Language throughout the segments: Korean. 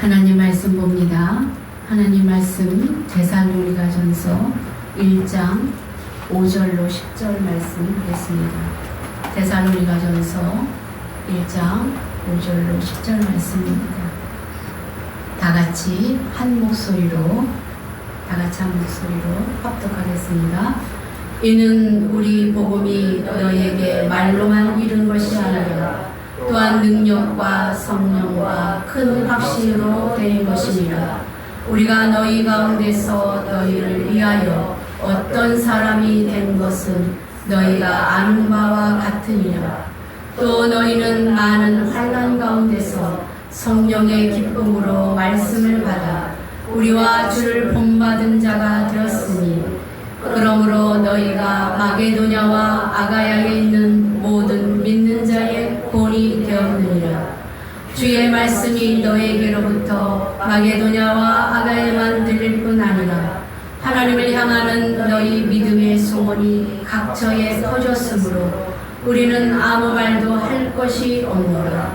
하나님 말씀 봅니다. 하나님 말씀 데살로니가전서 1장 5절로 10절 말씀 보겠습니다. 데살로니가전서 1장 5절로 10절 말씀입니다. 다 같이 한 목소리로 합독하겠습니다. 이는 우리 복음이 너희에게 말로만 이룬 것이 아니라 또한 능력과 성령과 큰 확신으로 된 것이니라. 우리가 너희 가운데서 너희를 위하여 어떤 사람이 된 것은 너희가 아는 바와 같으니라. 또 너희는 많은 환난 가운데서 성령의 기쁨으로 말씀을 받아 우리와 주를 본받은 자가 되었으니, 그러므로 너희가 마게도냐와 아가야에 있는 모든 믿는 자의 본이 되었느니라. 주의 말씀이 너희에게로부터 마게도냐와 아가야에만 들릴 뿐 아니라 하나님을 향하는 너희 믿음의 소문이 각처에 퍼졌으므로 우리는 아무 말도 할 것이 없노라.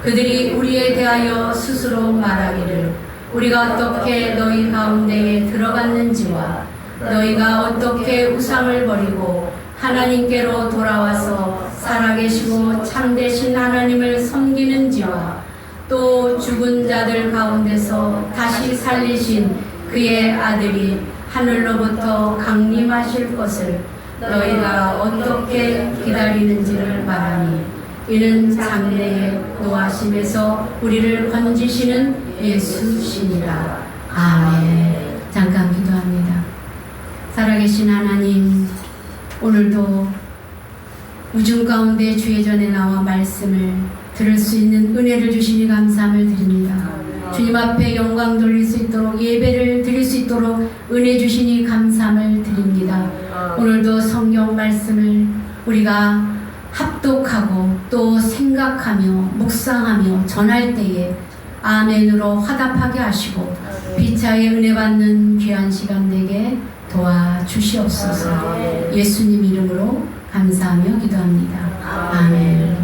그들이 우리에 대하여 스스로 말하기를 우리가 어떻게 너희 가운데에 들어갔는지와 너희가 어떻게 우상을 버리고 하나님께로 돌아와서 살아계시고 참되신 하나님을 섬기는지와 또 죽은 자들 가운데서 다시 살리신 그의 아들이 하늘로부터 강림하실 것을 너희가 어떻게 기다리는지를 말하니, 이는 장래의 노하심에서 우리를 건지시는 예수시니라. 아멘. 잠깐 기도합니다. 살아계신 하나님, 오늘도 우중 가운데 주의 전에 나와 말씀을 들을 수 있는 은혜를 주시니 감사함을 드립니다. 주님 앞에 영광 돌릴 수 있도록, 예배를 드릴 수 있도록 은혜 주시니 감사함을 드립니다. 오늘도 성경 말씀을 우리가 합독하고 또 생각하며 묵상하며 전할 때에 아멘으로 화답하게 하시고 피차의 은혜 받는 귀한 시간 되게 도와주시옵소서. 예수님 이름으로 감사하며 기도합니다. 아멘.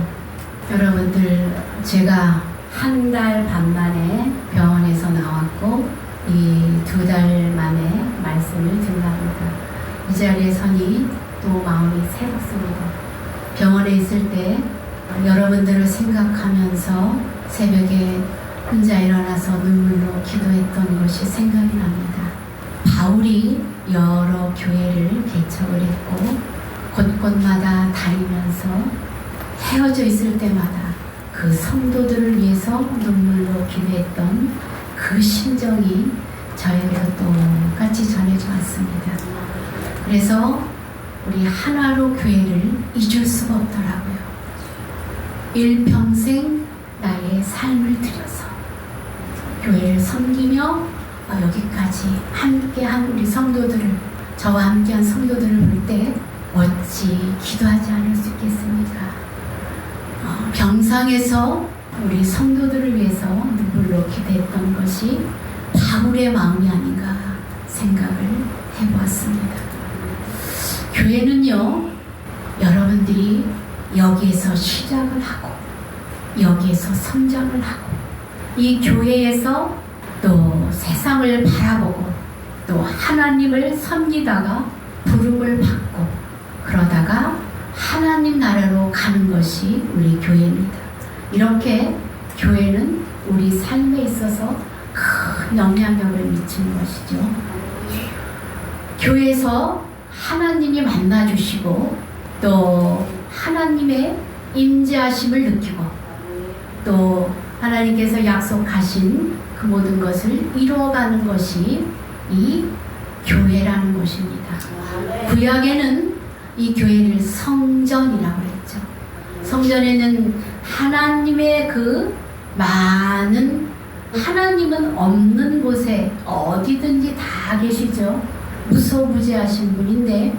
여러분들, 제가 한 달 반 만에 병원에서 나왔고 이 2달 만에 말씀을 듣답니다. 이 자리에 서니 또 마음이 새롭습니다. 병원에 있을 때 여러분들을 생각하면서 새벽에 혼자 일어나서 눈물로 기도했던 것이 생각이 납니다. 바울이 여러 교회를 개척을 했고 곳곳마다 다니면서 헤어져 있을 때마다 그 성도들을 위해서 눈물로 기도했던 그 심정이 저에게도 똑같이 전해져 왔습니다. 그래서 우리 하나로 교회를 잊을 수가 없더라고요. 일평생 나의 삶을 들여서 교회를 섬기며 여기까지 함께한 우리 성도들을, 저와 함께한 성도들을 볼 때 어찌 기도하지 않을 수 있겠습니까? 병상에서 우리 성도들을 위해서 눈물로 기도했던 것이 바울의 마음이 아닌가 생각을 해보았습니다. 교회는요, 여러분들이 여기에서 시작을 하고 여기에서 성장을 하고 이 교회에서 또 세상을 바라보고 또 하나님을 섬기다가 부름을 받고 그러다가 하나님 나라로 가는 것이 우리 교회입니다. 이렇게 교회는 우리 삶에 있어서 큰 영향력을 미치는 것이죠. 교회에서 하나님이 만나주시고 또 하나님의 임재하심을 느끼고 또 하나님께서 약속하신 그 모든 것을 이루어가는 것이 이 교회라는 것입니다. 구약에는 이 교회를 성전이라고 했죠. 성전에는 하나님의 그 많은, 하나님은 없는 곳에 어디든지 다 계시죠. 무소부재하신 분인데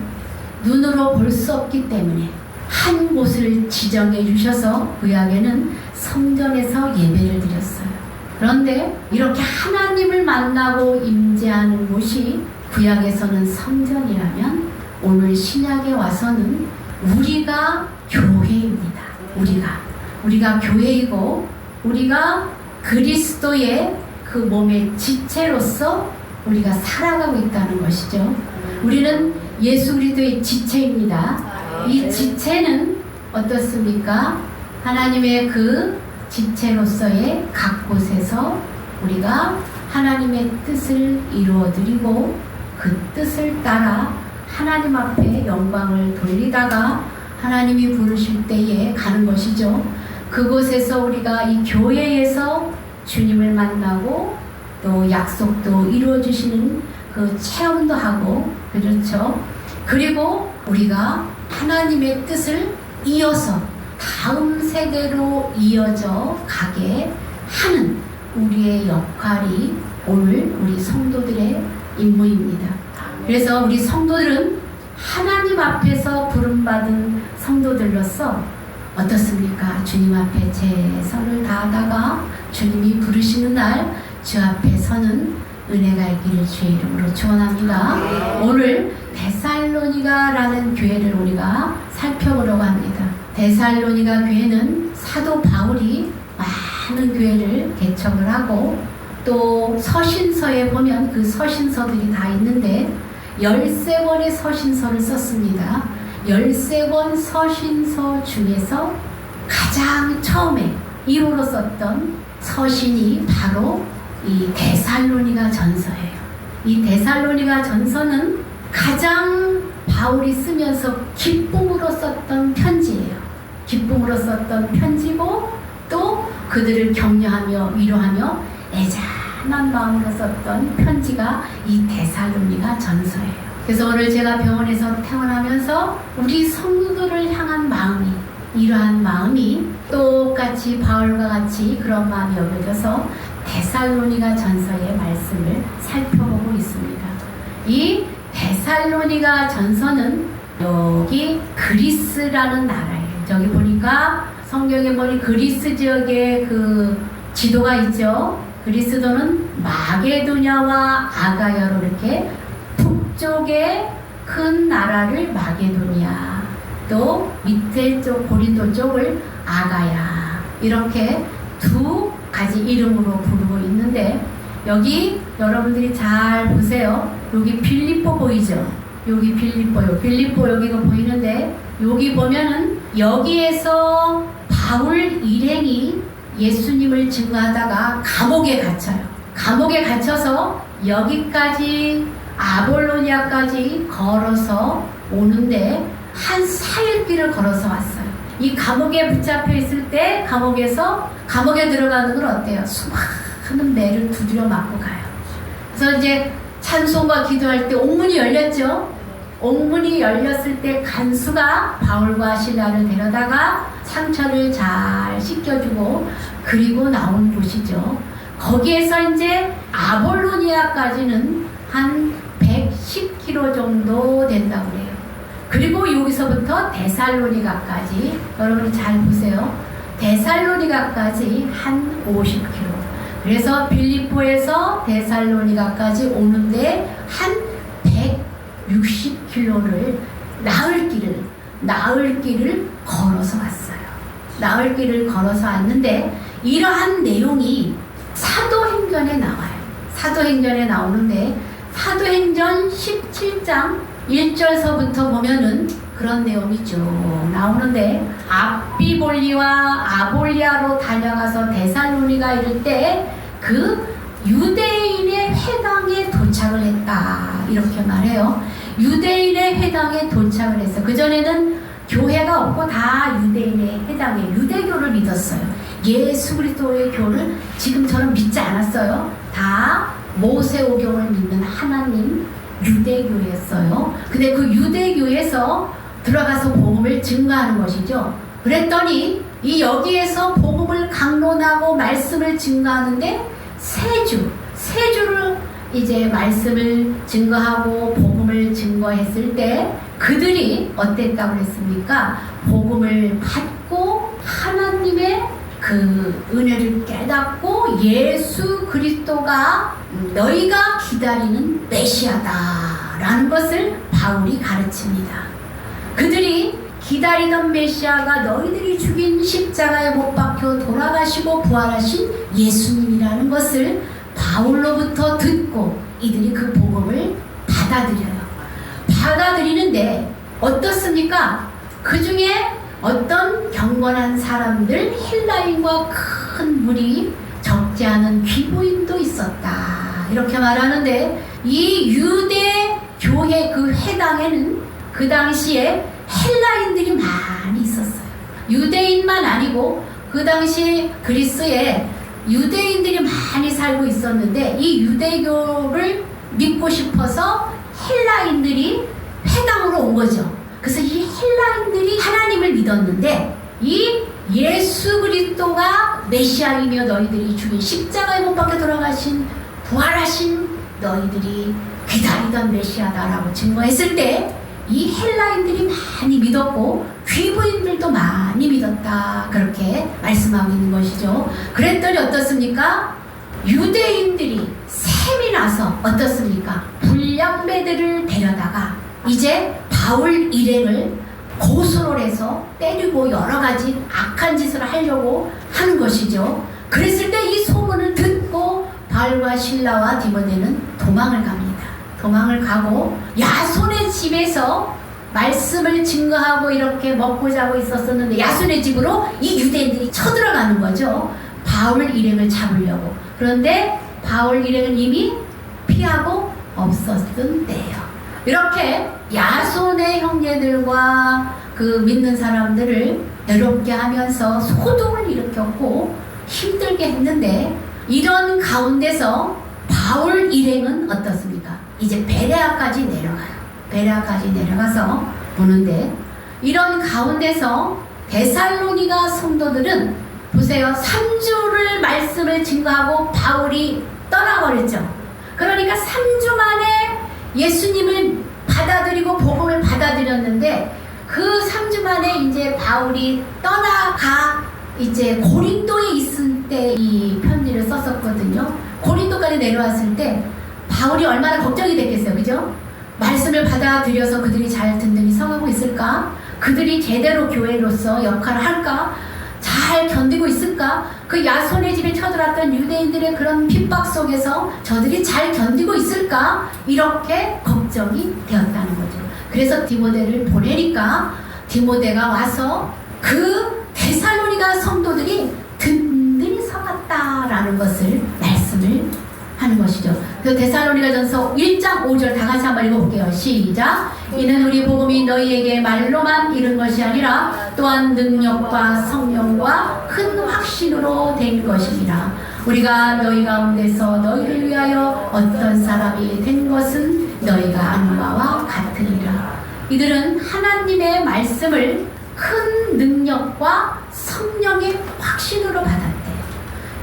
눈으로 볼 수 없기 때문에 한 곳을 지정해 주셔서 구약에는 성전에서 예배를 드렸어요. 그런데 이렇게 하나님을 만나고 임재하는 곳이 구약에서는 성전이라면 오늘 신약에 와서는 우리가 교회입니다. 우리가 교회이고 우리가 그리스도의 그 몸의 지체로서 우리가 살아가고 있다는 것이죠. 우리는 예수 그리스도의 지체입니다. 이 지체는 어떻습니까? 하나님의 그 지체로서의 각 곳에서 우리가 하나님의 뜻을 이루어드리고 그 뜻을 따라 하나님 앞에 영광을 돌리다가 하나님이 부르실 때에 가는 것이죠. 그곳에서 우리가 이 교회에서 주님을 만나고 또 약속도 이루어주시는 그 체험도 하고, 그렇죠. 그리고 우리가 하나님의 뜻을 이어서 다음 세대로 이어져 가게 하는 우리의 역할이 오늘 우리 성도들의 임무입니다. 그래서 우리 성도들은 하나님 앞에서 부름받은 성도들로서 어떻습니까? 주님 앞에 최선을 다하다가 주님이 부르시는 날 주 앞에 서는 은혜가 있기를 주의 이름으로 축원합니다. 오늘 데살로니가라는 교회를 우리가 살펴보려고 합니다. 데살로니가 교회는 사도 바울이 많은 교회를 개척을 하고 또 서신서에 보면 그 서신서들이 다 있는데 13권의 서신서를 썼습니다. 13권 서신서 중에서 가장 처음에 1호로 썼던 서신이 바로 이 데살로니가 전서예요. 이 데살로니가 전서는 가장 바울이 쓰면서 기쁨으로 썼던 편지예요. 기쁨으로 썼던 편지고 또 그들을 격려하며 위로하며 애잔한 마음으로 썼던 편지가 이 데살로니가 전서예요. 그래서 오늘 제가 병원에서 퇴원하면서 우리 성도들을 향한 마음이, 이러한 마음이 똑같이 바울과 같이 그런 마음이 여겨져서 데살로니가 전서의 말씀을 살펴보고 있습니다. 이 데살로니가 전서는 여기 그리스라는 나라예요. 저기 보니까 성경에 보니 그리스 지역에 그 지도가 있죠. 그리스도는 마게도냐와 아가야로 이렇게 북쪽에 큰 나라를 마게도냐, 또 밑에 쪽 고린도 쪽을 아가야, 이렇게 두 가지 이름으로 부르고 있는데, 여기 여러분들이 잘 보세요. 여기 빌립보 보이죠? 여기 빌립보요. 빌립보 여기가 보이는데, 여기 보면은 여기에서 바울 일행이 예수님을 증거하다가 감옥에 갇혀요. 감옥에 갇혀서 여기까지 아볼로니아까지 걸어서 오는데 한 4일 길을 걸어서 왔어요. 이 감옥에 붙잡혀 있을 때 감옥에 들어가는 건 어때요? 수많은 매를 두드려 맞고 가요. 그래서 이제 찬송과 기도할 때 옥문이 열렸죠. 옥문이 열렸을 때 간수가 바울과 실라를 데려다가 상처를 잘 씻겨주고 그리고 나온 곳이죠. 거기에서 이제 아볼로니아까지는 한 110km 정도 된다고 그래요. 그리고 여기서부터 데살로니가까지, 여러분이 잘 보세요. 데살로니가까지 한 50km. 그래서 빌립보에서 데살로니가까지 오는데 한 160km를 나흘 길을 걸어서 왔어요. 나흘 길을 걸어서 왔는데 이러한 내용이 사도행전에 나와요. 사도행전에 나오는데 사도행전 17장 1절서부터 보면은 그런 내용이 쭉 나오는데, 앞비볼리와 아볼리아로 달려가서 데살로니가 이를 때 그 유대인의 회당에 도착을 했다, 이렇게 말해요. 유대인의 회당에 도착을 했어요. 그전에는 교회가 없고 다 유대인의 회당에 유대교를 믿었어요. 예수 그리스도의 교를 지금처럼 믿지 않았어요. 다 모세오경을 믿는 하나님 유대교였어요. 근데 그 유대교에서 들어가서 복음을 증거하는 것이죠. 그랬더니 이 여기에서 복음을 강론하고 말씀을 증거하는데 세 주를 이제 말씀을 증거하고 복음을 증거했을 때 그들이 어땠다고 그랬습니까? 복음을 받고 하나님의 그 은혜를 깨닫고 예수 그리스도가 너희가 기다리는 메시아다라는 것을 바울이 가르칩니다. 그들이 기다리던 메시아가 너희들이 죽인 십자가에 못 박혀 돌아가시고 부활하신 예수님이라는 것을 바울로부터 듣고 이들이 그 복음을 받아들여요. 받아들이는데 어떻습니까? 그 중에 어떤 경건한 사람들, 헬라인과 큰 무리, 적지 않은 귀부인도 있었다. 이렇게 말하는데, 이 유대 교회 그 회당에는 그 당시에 헬라인들이 많이 있었어요. 유대인만 아니고 그 당시 그리스에 유대인들이 많이 살고 있었는데, 이 유대교를 믿고 싶어서 헬라인들이 회당으로 온 거죠. 그래서 이 헬라인들이 하나님을 믿었는데, 이 예수 그리스도가 메시아이며 너희들이 주의 십자가에 못 박혀 돌아가신 부활하신 너희들이 기다리던 메시아다라고 증거했을 때, 이 헬라인들이 많이 믿었고 귀부인들도 많이 믿었다, 그렇게 말씀하고 있는 것이죠. 그랬더니 어떻습니까? 유대인들이 셈이 나서 어떻습니까? 불량배들을 데려다가 이제 바울 일행을 고소를 해서 때리고 여러 가지 악한 짓을 하려고 하는 것이죠. 그랬을 때 이 소문을 듣고 바울과 실라와 디모데는 도망을 갑니다. 도망을 가고 야손의 집에서 말씀을 증거하고 이렇게 먹고 자고 있었었는데, 야손의 집으로 이 유대인들이 쳐들어가는 거죠. 바울 일행을 잡으려고. 그런데 바울 일행은 이미 피하고 없었던 때예요. 이렇게 야손의 형제들과 그 믿는 사람들을 괴롭게 하면서 소동을 일으켰고 힘들게 했는데, 이런 가운데서 바울 일행은 어떻습니까? 이제 베레아까지 내려가요. 베레아까지 내려가서 보는데, 이런 가운데서 데살로니가 성도들은 보세요. 3주를 말씀을 증거하고 바울이 떠나버렸죠. 그러니까 3주 만에 예수님을 받아들이고 복음을 받아들였는데, 그 3주 만에 이제 바울이 떠나가 이제 고린도에 있을 때 이 편지를 썼었거든요. 고린도까지 내려왔을 때 바울이 얼마나 걱정이 됐겠어요. 그죠? 말씀을 받아들여서 그들이 잘 든든히 성하고 있을까? 그들이 제대로 교회로서 역할을 할까? 잘 견디고 있을까? 그 야손의 집에 쳐들어왔던 유대인들의 그런 핍박 속에서 저들이 잘 견디고 있을까? 이렇게 걱정이 되었다는 거죠. 그래서 디모데를 보내니까 디모데가 와서 그 데살로니가 성도들이 든든히 서갔다라는 것을 말씀을 하는 것이죠. 그 데살로니가전서 1장 5절 다 같이 한번 읽어볼게요. 시작. 이는 우리 복음이 너희에게 말로만 이른 것이 아니라 또한 능력과 성령과 큰 확신으로 된 것이니라. 우리가 너희 가운데서 너희를 위하여 어떤 사람이 된 것은 너희가 아는 바와 같으니라. 이들은 하나님의 말씀을 큰 능력과 성령의 확신으로 받았대요.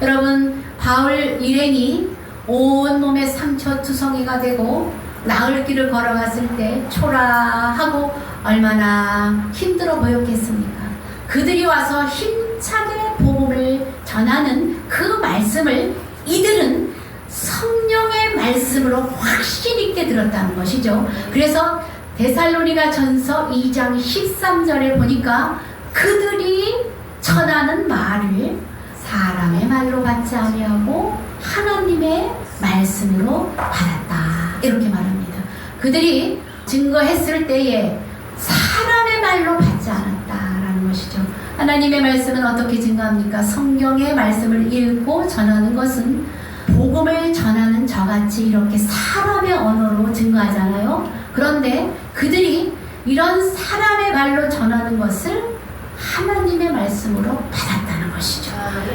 여러분, 바울 일행이 온몸에 상처투성이가 되고 나을 길을 걸어갔을 때 초라하고 얼마나 힘들어 보였겠습니까? 그들이 와서 힘차게 복음을 전하는 그 말씀을 이들은 성령의 말씀으로 확신 있게 들었다는 것이죠. 그래서 데살로니가 전서 2장 13절에 보니까 그들이 전하는 말을 사람의 말로 받지 아니하고 하나님의 말씀으로 받았다, 이렇게 말합니다. 그들이 증거했을 때에 사람의 말로 받지 않았다라는 것이죠. 하나님의 말씀은 어떻게 증거합니까? 성경의 말씀을 읽고 전하는 것은 복음을 전하는 저같이 이렇게 사람의 언어로 증거하잖아요. 그런데 그들이 이런 사람의 말로 전하는 것을 하나님의 말씀으로 받았다는 것이죠.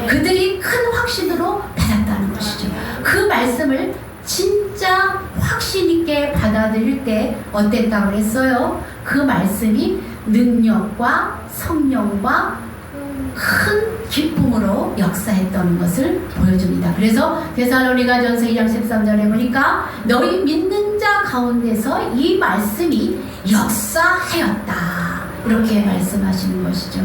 그들이 큰 확신으로 받았다는 것이죠. 그 말씀을 진짜 확신 있게 받아들일 때 어땠다고 그랬어요? 그 말씀이 능력과 성령과 큰 기쁨으로 역사했던 것을 보여줍니다. 그래서 데살로니가전서 2장 13절에 보니까 너희 믿는 자 가운데서 이 말씀이 역사하였다, 이렇게 말씀하시는 것이죠.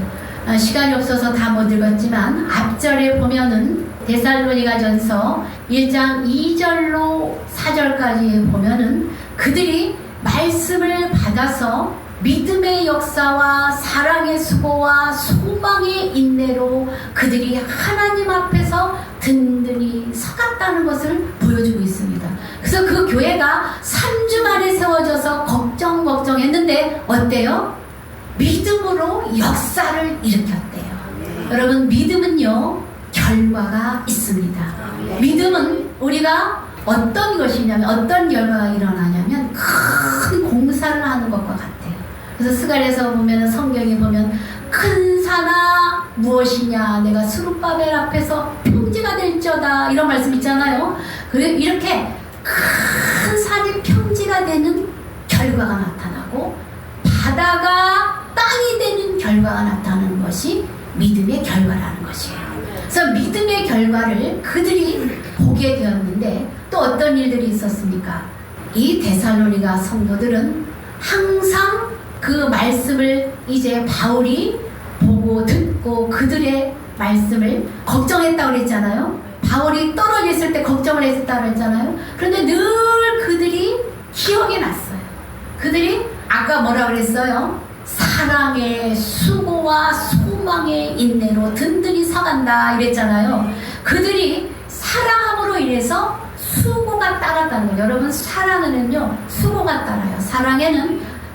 시간이 없어서 다 못 읽었지만 앞절에 보면은 데살로니가전서 1장 2절로 4절까지 보면은 그들이 말씀을 받아서 믿음의 역사와 사랑의 수고와 소망의 인내로 그들이 하나님 앞에서 든든히 서갔다는 것을 보여줍니다. 어때요? 믿음으로 역사를 일으켰대요. 여러분, 믿음은요, 결과가 있습니다. 믿음은 우리가 어떤 것이냐면, 어떤 결과가 일어나냐면 큰 공사를 하는 것과 같아요. 그래서 스갈에서 보면, 성경에 보면 큰 산아 무엇이냐, 내가 스룹바벨 앞에서 평지가 될지어다, 이런 말씀 있잖아요. 그래, 이렇게 큰 산이 평지가 되는 결과가 나타나고, 바다가 땅이 되는 결과가 나타나는 것이 믿음의 결과라는 것이에요. 그래서 믿음의 결과를 그들이 보게 되었는데, 또 어떤 일들이 있었습니까? 이 데살로니가 성도들은 항상 그 말씀을 이제 바울이 보고 듣고 그들의 말씀을 걱정했다고 그랬잖아요. 바울이 떨어져 있을 때 걱정을 했다고 그랬잖아요. 그런데 늘 그들이 기억이 났어요. 그들이 아까 뭐라 그랬어요? 사랑의 수고와 소망의 인내로 든든히 서간다 이랬잖아요. 그들이 사랑함으로 인해서 수고가 따랐다는 거예요. 여러분, 사랑에는요 수고가 따라요.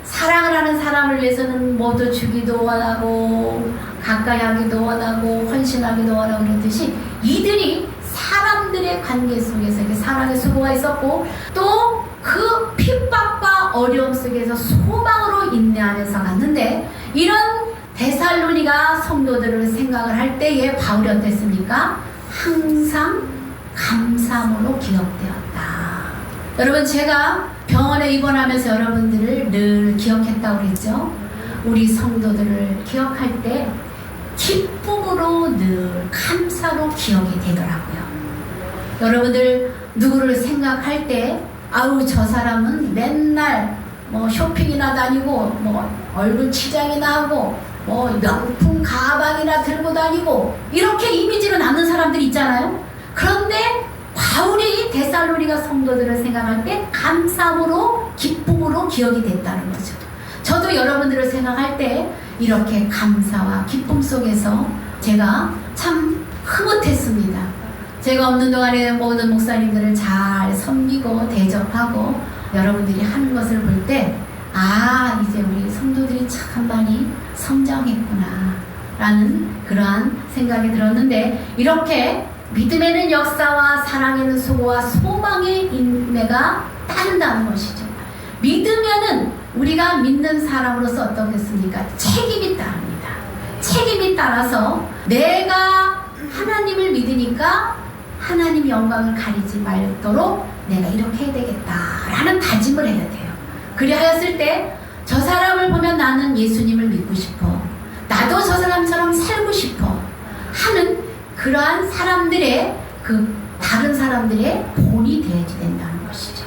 사랑을 하는 사람을 위해서는 모두 주기도 원하고 가까이 하기도 원하고 헌신하기도 원하고 그랬듯이, 이들이 사람들의 관계 속에서 이렇게 사랑의 수고가 있었고, 또 그 핍박과 어려움 속에서 소망으로 인내하면서 갔는데, 이런 데살로니가 성도들을 생각을 할 때에 바울이 어땠습니까? 항상 감사함으로 기억되었다. 여러분, 제가 병원에 입원하면서 여러분들을 늘 기억했다고 그랬죠. 우리 성도들을 기억할 때 기쁨으로 늘 감사로 기억이 되더라고요. 여러분들 누구를 생각할 때, 아우 저 사람은 맨날 뭐 쇼핑이나 다니고 뭐 얼굴 치장이나 하고 뭐 명품 가방이나 들고 다니고 이렇게 이미지로 남는 사람들이 있잖아요. 그런데 바울이 데살로니가 성도들을 생각할 때 감사함으로 기쁨으로 기억이 됐다는 거죠. 저도 여러분들을 생각할 때 이렇게 감사와 기쁨 속에서 제가 참 흐뭇했습니다. 제가 없는 동안에 모든 목사님들을 잘 섬기고 대접하고 여러분들이 하는 것을 볼 때, 아, 이제 우리 성도들이 참 많이 성장했구나 라는 그러한 생각이 들었는데, 이렇게 믿음에는 역사와 사랑에는 수고와 소망의 인내가 따른다는 것이죠. 믿으면은 우리가 믿는 사람으로서 어떻겠습니까? 책임이 따릅니다. 책임이 따라서 내가 하나님을 믿으니까 하나님 영광을 가리지 말도록 내가 이렇게 해야 되겠다라는 다짐을 해야 돼요. 그리하였을 때 저 사람을 보면 나는 예수님을 믿고 싶어, 나도 저 사람처럼 살고 싶어 하는 그러한 사람들의, 그 다른 사람들의 본이 되어야 된다는 것이죠.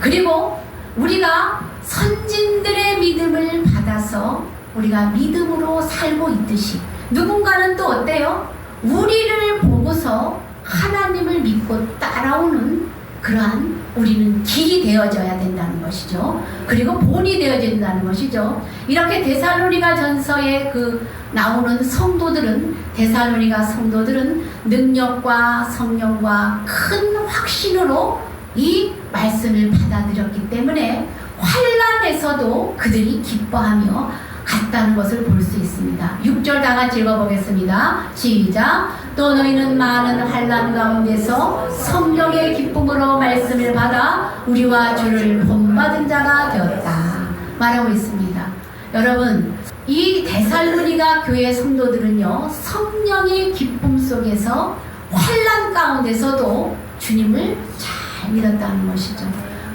그리고 우리가 선진들의 믿음을 받아서 우리가 믿음으로 살고 있듯이, 누군가는 또 어때요? 우리를 보고서 하나님을 믿고 따라오는 그러한 우리는 길이 되어져야 된다는 것이죠. 그리고 본이 되어야 된다는 것이죠. 이렇게 데살로니가 전서에 그 나오는 성도들은, 데살로니가 성도들은 능력과 성령과 큰 확신으로 이 말씀을 받아들였기 때문에 환난에서도 그들이 기뻐하며 갔다는 것을 볼 수 있습니다. 6절 다 같이 읽어보겠습니다. 시작. 또 너희는 많은 환난 가운데서 성령의 기쁨으로 말씀을 받아 우리와 주를 본받은 자가 되었다 말하고 있습니다. 여러분, 이 데살로니가 교회 성도들은요, 성령의 기쁨 속에서 환난 가운데서도 주님을 잘 믿었다는 것이죠.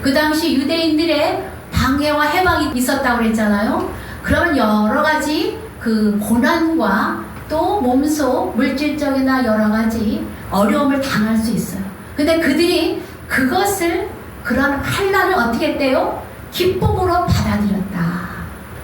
그 당시 유대인들의 방해와 해방이 있었다고 그랬잖아요. 그러면 여러 가지 그 고난과 또 몸소 물질적이나 여러 가지 어려움을 당할 수 있어요. 근데 그들이 그것을, 그런 환난을 어떻게 했대요? 기쁨으로 받아들였다.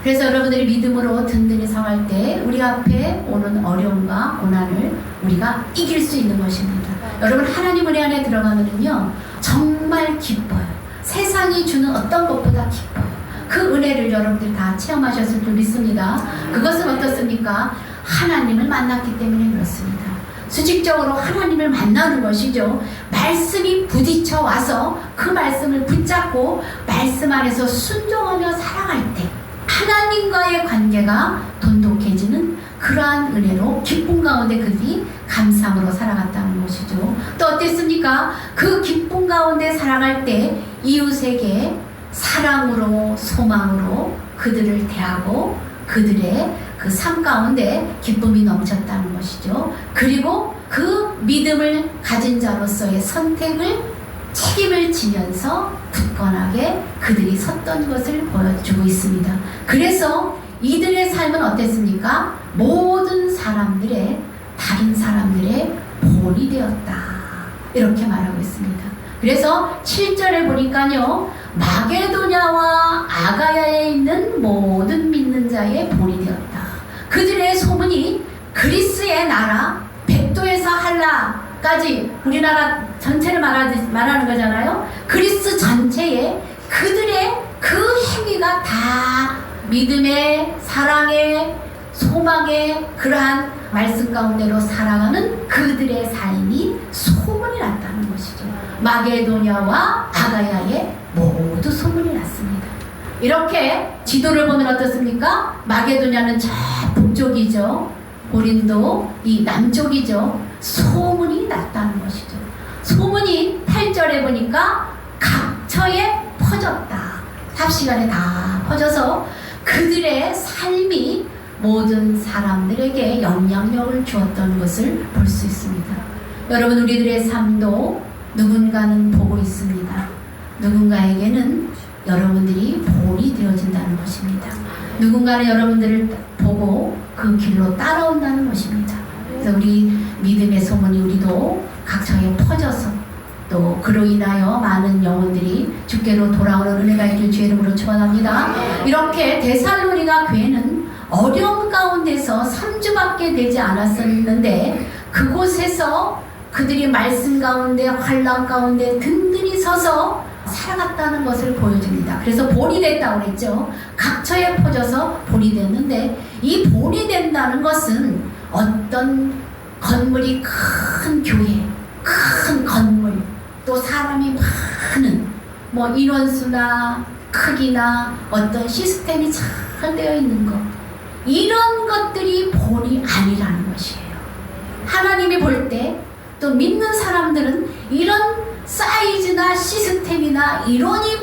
그래서 여러분들이 믿음으로 든든히 상할 때 우리 앞에 오는 어려움과 고난을 우리가 이길 수 있는 것입니다. 여러분, 하나님 은혜 안에 들어가면은요 정말 기뻐요. 세상이 주는 어떤 것보다 기뻐요. 그 은혜를 여러분들 다 체험하셨을 줄 믿습니다. 그것은 어떻습니까? 하나님을 만났기 때문에 그렇습니다. 수직적으로 하나님을 만나는 것이죠. 말씀이 부딪혀 와서 그 말씀을 붙잡고 말씀 안에서 순종하며 살아갈 때 하나님과의 관계가 돈독해지는 그러한 은혜로 기쁨 가운데 그들이 감사함으로 살아갔다는 것이죠. 또 어땠습니까? 그 기쁨 가운데 살아갈 때 이웃에게 사랑으로 소망으로 그들을 대하고 그들의 그 삶 가운데 기쁨이 넘쳤다는 것이죠. 그리고 그 믿음을 가진 자로서의 선택을 책임을 지면서 굳건하게 그들이 섰던 것을 보여주고 있습니다. 그래서 이들의 삶은 어땠습니까? 모든 사람들의 다른 사람들의 본이 되었다. 이렇게 말하고 있습니다. 그래서 7절에 보니까요. 마게도냐와 아가야에 있는 모든 믿는 자의 본이 되었다. 그들의 소문이 그리스의 나라 백도에서 한라까지 우리나라 전체를 말하는 거잖아요. 그리스 전체에 그들의 그 행위가 다 믿음의 사랑의 소망의 그러한 말씀 가운데로 살아가는 그들의 삶이 소문이 났다는 것이죠. 마게도냐와 아가야에 모두 소문이 났습니다. 이렇게 지도를 보면 어떻습니까? 마게도냐는 저 북쪽이죠. 고린도 이 남쪽이죠. 소문이 났다는 것이죠. 소문이 8절에 보니까 각처에 퍼졌다. 삽시간에 다 퍼져서 그들의 삶이 모든 사람들에게 영향력을 주었던 것을 볼 수 있습니다. 여러분, 우리들의 삶도 누군가는 보고 있습니다. 누군가에게는 여러분들이 본이 되어진다는 것입니다. 누군가는 여러분들을 보고 그 길로 따라온다는 것입니다. 그래서 우리 믿음의 소문이 우리도 각처에 퍼져서 또 그로 인하여 많은 영혼들이 주께로 돌아오는 은혜가 있길 주의 이름으로 축원합니다. 이렇게 데살로니가 교회는 어려움 가운데서 3주밖에 되지 않았었는데 그곳에서 그들이 말씀 가운데 환난 가운데 든든히 서서 살아갔다는 것을 보여줍니다. 그래서 본이 됐다고 그랬죠. 각처에 퍼져서 본이 됐는데 이 본이 된다는 것은 어떤 건물이 큰 교회, 큰 건물, 또 사람이 많은 뭐 인원수나 크기나 어떤 시스템이 잘 되어 있는 것, 이런 것들이 본이 아니라는 것이에요. 하나님이 볼 때 또 믿는 사람들은 이런 사이즈나 시스템이나 이론이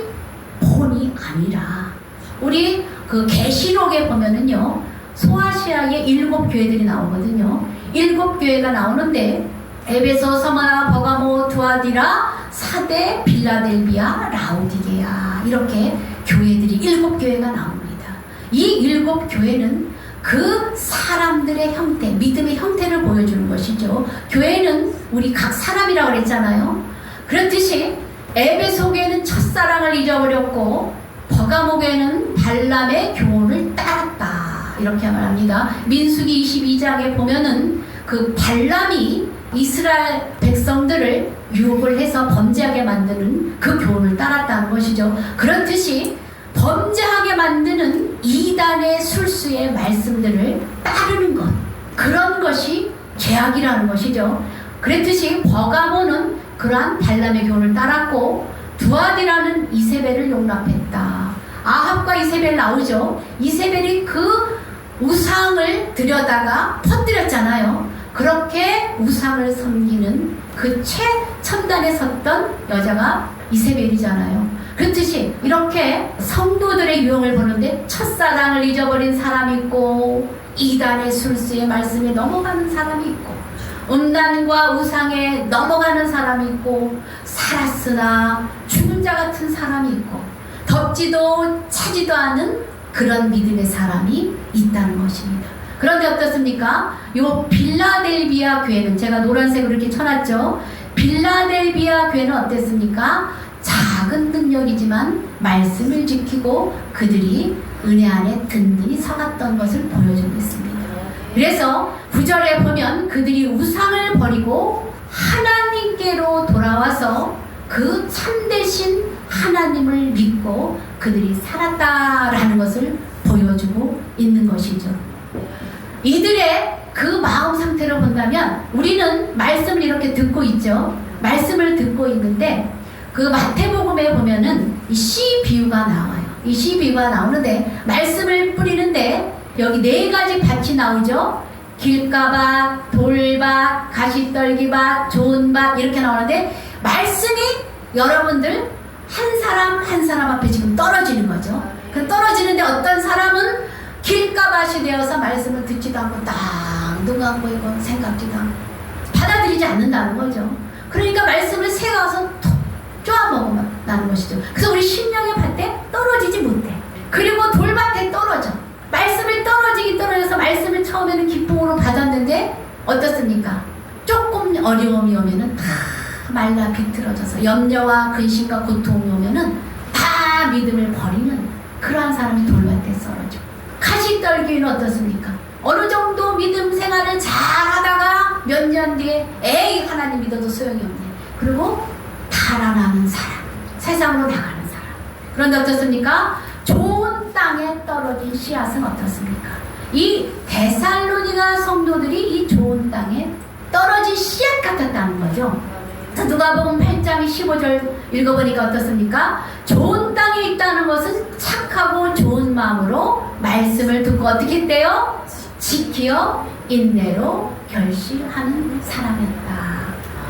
본이 아니라, 우리 그 계시록에 보면은요, 소아시아의 7교회들이 나오거든요. 7교회가 나오는데 에베소, 서머나, 버가모, 두아디라, 사데, 빌라델비아, 라오디게아, 이렇게 교회들이 7교회가 나옵니다. 이 7교회는 그 사람들의 형태, 믿음의 형태를 보여주는 것이죠. 교회는 우리 각 사람이라고 그랬잖아요. 그렇듯이 에베소 교회는 첫사랑을 잊어버렸고 버가모 교회는 발람의 교훈을 따랐다, 이렇게 말합니다. 민수기 22장에 보면은 그 발람이 이스라엘 백성들을 유혹을 해서 범죄하게 만드는 그 교훈을 따랐다는 것이죠. 그렇듯이 범죄하게 만드는 이단의 술수의 말씀들을 따르는 것, 그런 것이 죄악이라는 것이죠. 그랬듯이 버가모는 그러한 발람의 교훈을 따랐고 두아디라는 이세벨을 용납했다. 아합과 이세벨 나오죠. 이세벨이 그 우상을 들여다가 퍼뜨렸잖아요. 그렇게 우상을 섬기는 그 최첨단에 섰던 여자가 이세벨이잖아요. 그렇듯이 이렇게 성도들의 유형을 보는데 첫사랑을 잊어버린 사람이 있고 이단의 술수의 말씀에 넘어가는 사람이 있고 음란과 우상에 넘어가는 사람이 있고 살았으나 죽은 자 같은 사람이 있고 덥지도 차지도 않은 그런 믿음의 사람이 있다는 것입니다. 그런데 어떻습니까? 요 빌라델비아 교회는, 제가 노란색으로 이렇게 쳐놨죠. 빌라델비아 교회는 어땠습니까? 작은 능력이지만 말씀을 지키고 그들이 은혜 안에 든든히 서갔던 것을 보여주고 있습니다. 그래서 9절에 보면 그들이 우상을 버리고 하나님께로 돌아와서 그 참되신 하나님을 믿고 그들이 살았다라는 것을 보여주고 있는 것이죠. 이들의 그 마음 상태로 본다면 우리는 말씀을 이렇게 듣고 있죠. 말씀을 듣고 있는데 그 마태복음에 보면은 이 씨 비유가 나와요. 이 12가 나오는데 말씀을 뿌리는데 여기 4가지 밭이 나오죠. 길가밭, 돌밭, 가시떨기밭, 좋은 밭 이렇게 나오는데 말씀이 여러분들 한 사람 한 사람 앞에 지금 떨어지는 거죠. 그 떨어지는데 어떤 사람은 길가밭이 되어서 말씀을 듣지도 않고 딱 누가 보이고 생각지도 않고 받아들이지 않는다는 거죠. 그러니까 말씀을 새가 와서 톡 쪼아먹어나는 것이죠. 그래서 우리 심령의 밭에 떨어지지 못해. 그리고 돌밭에 떨어져. 말씀을 떨어져서 말씀을 처음에는 기쁨으로 받았는데 어떻습니까? 조금 어려움이 오면은 다 말라 비틀어져서 염려와 근심과 고통이 오면은 다 믿음을 버리는 그러한 사람이 돌밭에 썰어져. 가시떨기는 어떻습니까? 어느 정도 믿음 생활을 잘 하다가 몇 년 뒤에 에이 하나님 믿어도 소용이 없네. 그리고 달아나는 사람, 세상으로 나가는 사람. 그런데 어떻습니까? 좋은 땅에 떨어진 씨앗은 어떻습니까? 이 데살로니가 성도들이 이 좋은 땅에 떨어진 씨앗 같았다는 거죠. 누가복음 8장 15절 읽어보니까 어떻습니까? 좋은 땅에 있다는 것은 착하고 좋은 마음으로 말씀을 듣고 어떻게 했대요? 지키어 인내로 결실하는 사람이었다.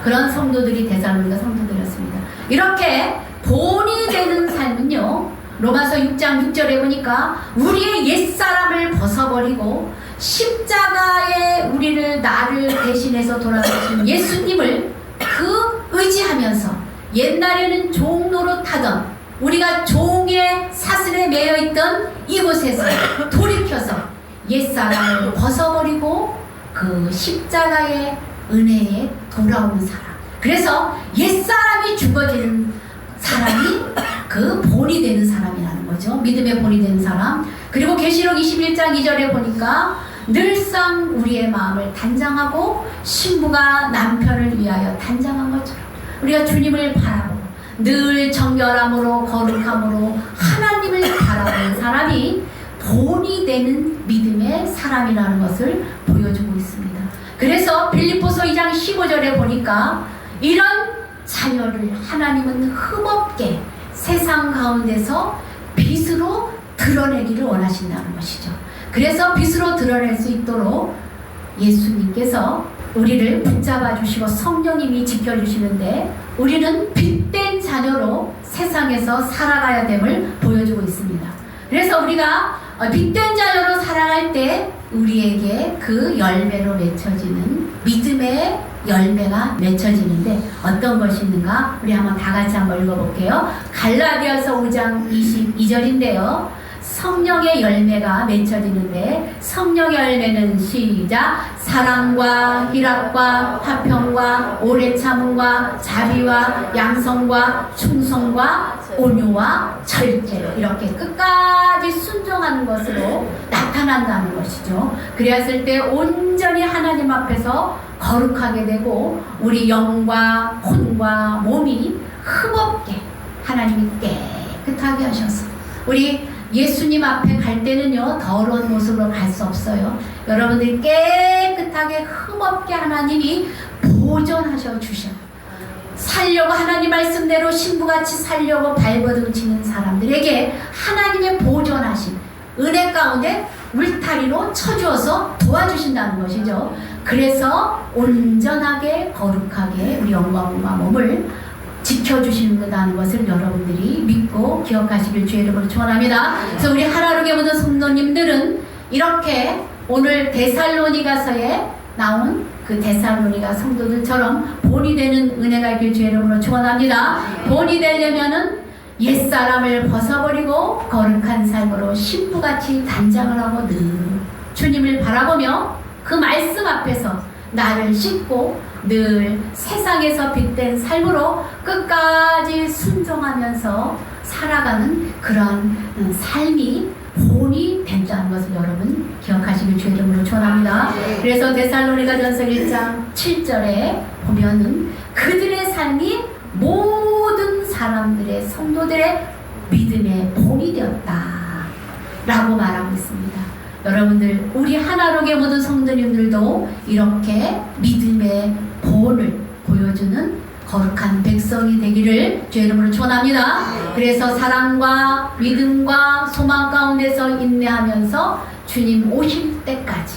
그런 성도들이 데살로니가 성도들이었습니다. 이렇게 본이 되는 삶은요, 로마서 6장 6절에 보니까 우리의 옛사람을 벗어버리고 십자가에 나를 대신해서 돌아가신 예수님을 의지하면서 옛날에는 종 노릇하던 우리가 종의 사슬에 매여 있던 이곳에서 돌이켜서 옛사람을 벗어버리고 그 십자가의 은혜에 돌아오는 사람. 그래서 옛사람이 죽어지는 사람이 그 본이 되는 사람이라는 거죠. 믿음의 본이 되는 사람. 그리고 계시록 21장 2절에 보니까 늘상 우리의 마음을 단장하고 신부가 남편을 위하여 단장한 것처럼 우리가 주님을 바라보고 늘 정결함으로 거룩함으로 하나님을 바라보는 사람이 본이 되는 믿음의 사람이라는 것을 보여주고 있습니다. 그래서 빌립보서 2장 15절에 보니까 이런 자녀를 하나님은 흠없게 세상 가운데서 빛으로 드러내기를 원하신다는 것이죠. 그래서 빛으로 드러낼 수 있도록 예수님께서 우리를 붙잡아 주시고 성령님이 지켜주시는데 우리는 빛된 자녀로 세상에서 살아가야 됨을 보여주고 있습니다. 그래서 우리가 빛된 자녀로 살아갈 때 우리에게 그 열매로 맺혀지는 믿음의 열매가 맺혀지는데 어떤 것이 있는가? 우리 한번 다 같이 한번 읽어볼게요. 갈라디아서 5장 22절인데요. 성령의 열매가 맺혀지는데 성령의 열매는 시작 사랑과 희락과 화평과 오래 참음과 자비와 양성과 충성과 온유와 절제로 이렇게 끝까지 순종하는 것으로 나타난다는 것이죠. 그랬을 때 온전히 하나님 앞에서 거룩하게 되고 우리 영과 혼과 몸이 흠없게 하나님이 깨끗하게 하셔서 우리 예수님 앞에 갈 때는요 더러운 모습으로 갈 수 없어요. 여러분들이 깨끗하게 흠없게 하나님이 보존하셔 주셔 살려고 하나님 말씀대로 신부같이 살려고 발버둥치는 사람들에게 하나님의 보존하신 은혜 가운데 울타리로 쳐주어서 도와주신다는 것이죠. 그래서 온전하게 거룩하게 우리 영광과 몸을 지켜주신다는 것을 여러분들이 믿고 기억하시길 주의 이름으로 축원합니다. 그래서 우리 하나로게 모든 성도님들은 이렇게 오늘 데살로니가서에 나온 그 데살로니가 성도들처럼 본이 되는 은혜가 있길 주의 이름으로 축원합니다. 본이 되려면은 옛사람을 벗어버리고 거룩한 삶으로 신부같이 단장을 하고 늘 주님을 바라보며 그 말씀 앞에서 나를 싣고 늘 세상에서 빛된 삶으로 끝까지 순종하면서 살아가는 그런 삶이 본이 된다는 것을 여러분 기억하시길 주의 이름으로 축원합니다. 그래서 데살로니가전서 1장 7절에 보면은 그들의 삶이 모든 사람들의 성도들의 믿음의 본이 되었다 라고 말하고 있습니다. 여러분들 우리 하나로게 모든 성도님들도 이렇게 믿음의 본을 보여주는 거룩한 백성이 되기를 주의 이름으로 축원합니다. 그래서 사랑과 믿음과 소망 가운데서 인내하면서 주님 오실 때까지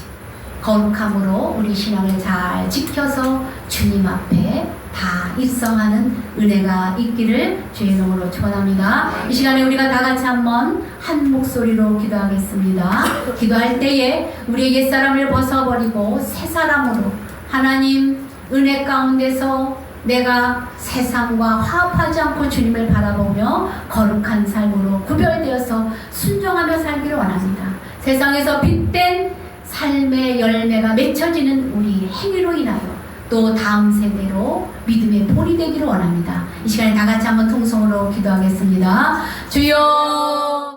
거룩함으로 우리 신앙을 잘 지켜서 주님 앞에 다 입성하는 은혜가 있기를 주의 이름으로 축원합니다. 이 시간에 우리가 다 같이 한번 한 목소리로 기도하겠습니다. 기도할 때에 우리의 옛사람을 벗어버리고 새 사람으로 하나님 은혜 가운데서 내가 세상과 화합하지 않고 주님을 바라보며 거룩한 삶으로 구별되어서 순종하며 살기를 원합니다. 세상에서 빛된 삶의 열매가 맺혀지는 우리 행위로 인하여 또 다음 세대로 믿음의 볼이 되기를 원합니다. 이 시간에 다 같이 한번 통성으로 기도하겠습니다. 주여